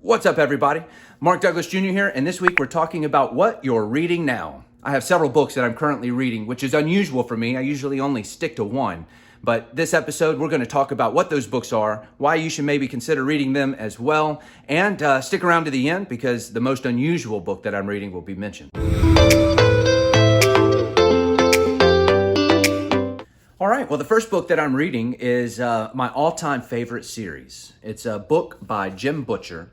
What's up, everybody? Mark Douglas Jr. here, and this week we're talking about what you're reading now. I have several books that I'm currently reading, which is unusual for me. I usually only stick to one. But this episode, we're going to talk about what those books are, why you should maybe consider reading them as well, and stick around to the end because the most unusual book that I'm reading will be mentioned. All right, well, the first book that I'm reading is my all-time favorite series. It's a book by Jim Butcher.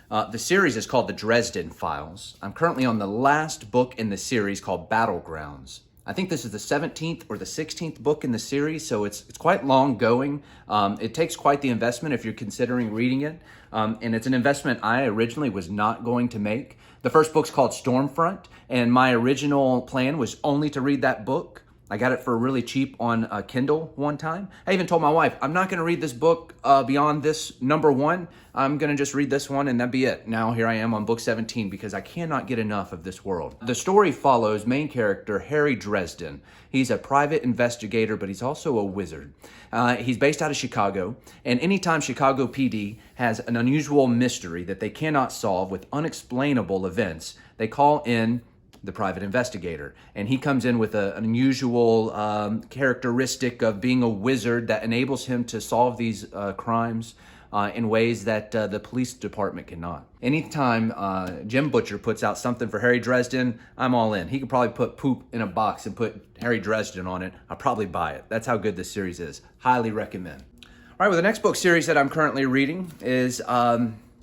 The series is called the Dresden Files. I'm currently on the last book in the series called Battlegrounds. I think this is the 17th or the 16th book in the series, so it's quite long going. It takes quite the investment if you're considering reading it, and it's an investment I originally was not going to make. The first book's called Stormfront, and my original plan was only to read that book. I got it for really cheap on Kindle one time. I even told my wife, I'm not going to read this book beyond this number one. I'm going to just read this one and that'd be it. Now here I am on book 17 because I cannot get enough of this world. The story follows main character Harry Dresden. He's a private investigator, but he's also a wizard. He's based out of Chicago, and anytime Chicago PD has an unusual mystery that they cannot solve with unexplainable events, they call in the private investigator. And he comes in with an unusual characteristic of being a wizard that enables him to solve these crimes in ways that the police department cannot. Anytime Jim Butcher puts out something for Harry Dresden, I'm all in. He could probably put poop in a box and put Harry Dresden on it. I'll probably buy it. That's how good this series is. Highly recommend. All right, well, the next book series that I'm currently reading is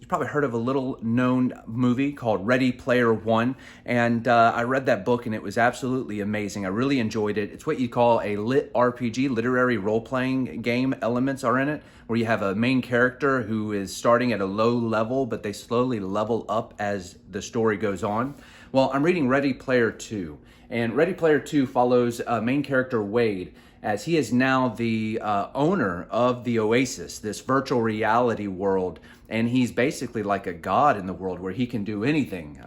you've probably heard of a little known movie called Ready Player One. And I read that book and it was absolutely amazing. I really enjoyed it. It's what you call a lit RPG, literary role-playing game. Elements are in it where you have a main character who is starting at a low level, but they slowly level up as the story goes on. Well, I'm reading Ready Player Two. And Ready Player Two follows main character Wade, as he is now the owner of the Oasis, this virtual reality world. And he's basically like a god in the world where he can do anything.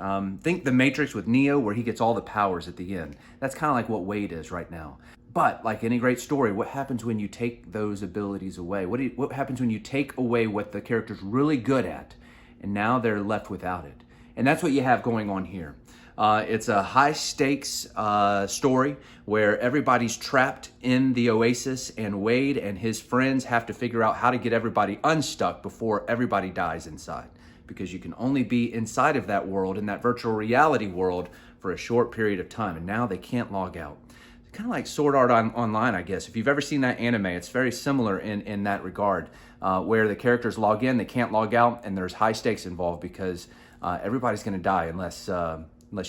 Think The Matrix with Neo, where he gets all the powers at the end. That's kind of like what Wade is right now. But like any great story, what happens when you take those abilities away? What happens when you take away what the character's really good at, and now they're left without it? And that's what you have going on here. It's a high-stakes story where everybody's trapped in the Oasis, and Wade and his friends have to figure out how to get everybody unstuck before everybody dies inside. Because you can only be inside of that world, in that virtual reality world, for a short period of time, and now they can't log out. It's kind of like Sword Art Online, I guess. If you've ever seen that anime, it's very similar in that regard, where the characters log in, they can't log out, and there's high stakes involved because everybody's going to die unless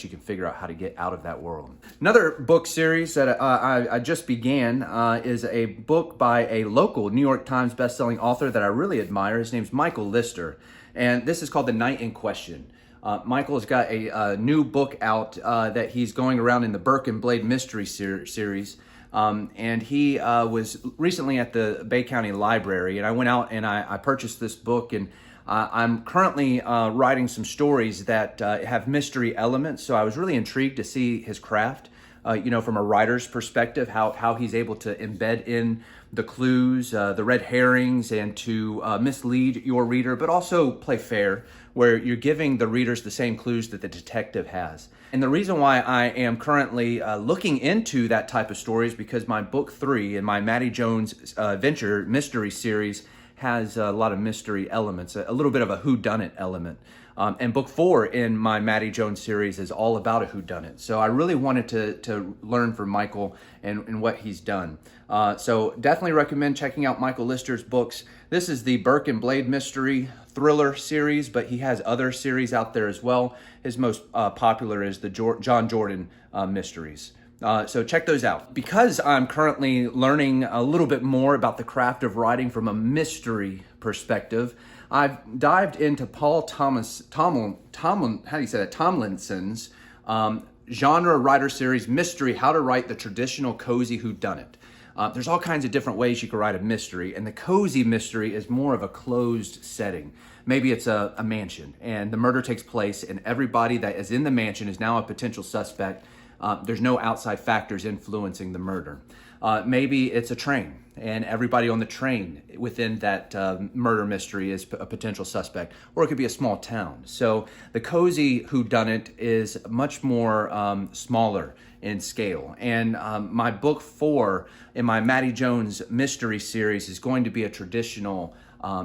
you can figure out how to get out of that world. Another book series that I just began is a book by a local New York Times bestselling author that I really admire. His name's Michael Lister, and this is called The Night in Question. Michael has got a new book out that he's going around in the Burke and Blade Mystery series. And he was recently at the Bay County Library, and I went out and I purchased this book, and I'm currently writing some stories that have mystery elements, so I was really intrigued to see his craft, from a writer's perspective, how he's able to embed in the clues, the red herrings, and to mislead your reader, but also play fair, where you're giving the readers the same clues that the detective has. And the reason why I am currently looking into that type of story is because my book 3 in my Maddie Jones Adventure mystery series has a lot of mystery elements, a little bit of a whodunit element. And book 4 in my Maddie Jones series is all about a whodunit. So I really wanted to learn from Michael and what he's done. So definitely recommend checking out Michael Lister's books. This is the Burke and Blade Mystery Thriller series, but he has other series out there as well. His most popular is the John Jordan Mysteries. So check those out. Because I'm currently learning a little bit more about the craft of writing from a mystery perspective, I've dived into Paul Tomlinson's genre writer series, Mystery, How to Write the Traditional Cozy Whodunit. There's all kinds of different ways you can write a mystery, and the cozy mystery is more of a closed setting. Maybe it's a mansion, and the murder takes place, and everybody that is in the mansion is now a potential suspect. there's no outside factors influencing the murder. Maybe it's a train, and everybody on the train within that murder mystery is a potential suspect, or it could be a small town. So the cozy whodunit is much more smaller in scale. And my book 4 in my Matty Jones mystery series is going to be a traditional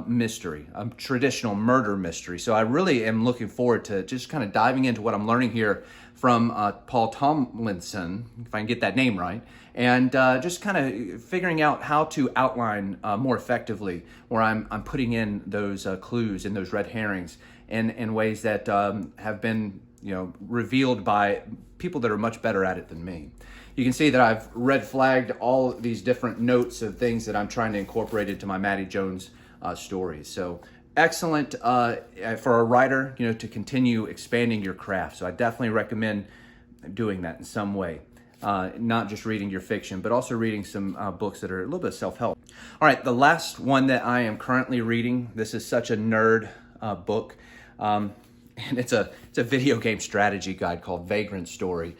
mystery, a traditional murder mystery. So I really am looking forward to just kind of diving into what I'm learning here from Paul Tomlinson, if I can get that name right, and just kind of figuring out how to outline more effectively, where I'm putting in those clues and those red herrings in ways that have been revealed by people that are much better at it than me. You can see that I've red flagged all these different notes of things that I'm trying to incorporate into my Matty Jones stories. So excellent for a writer, to continue expanding your craft. So I definitely recommend doing that in some way. Not just reading your fiction, but also reading some books that are a little bit self-help. All right, the last one that I am currently reading, this is such a nerd book. And it's a video game strategy guide called Vagrant Story.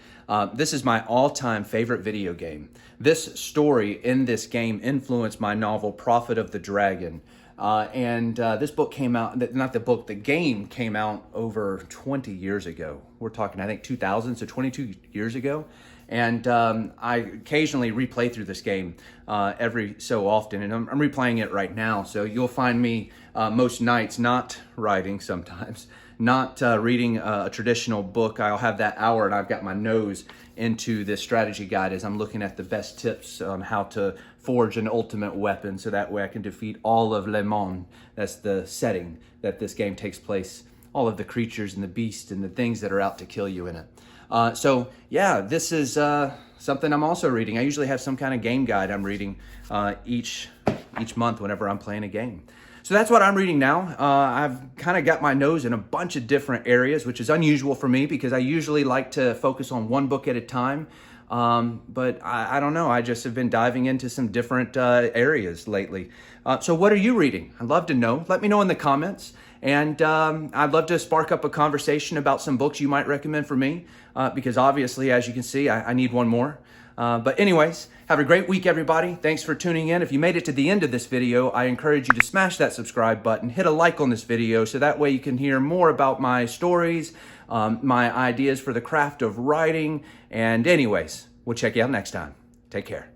This is my all-time favorite video game. This story in this game influenced my novel Prophet of the Dragon. This book came out, the game came out over 20 years ago. We're talking, I think, 2000, so 22 years ago. And I occasionally replay through this game every so often, and I'm replaying it right now. So you'll find me most nights not writing sometimes, not reading a traditional book. I'll have that hour and I've got my nose into this strategy guide as I'm looking at the best tips on how to forge an ultimate weapon, so that way I can defeat all of Le Monde. That's the setting that this game takes place. All of the creatures and the beasts and the things that are out to kill you in it. So yeah, this is something I'm also reading. I usually have some kind of game guide I'm reading each month whenever I'm playing a game. So that's what I'm reading now. I've kind of got my nose in a bunch of different areas, which is unusual for me because I usually like to focus on one book at a time. But I don't know. I just have been diving into some different areas lately. So what are you reading? I'd love to know. Let me know in the comments. And I'd love to spark up a conversation about some books you might recommend for me, because obviously, as you can see, I need one more. But anyways, have a great week, everybody. Thanks for tuning in. If you made it to the end of this video, I encourage you to smash that subscribe button, hit a like on this video, so that way you can hear more about my stories, my ideas for the craft of writing. And anyways, we'll check you out next time. Take care.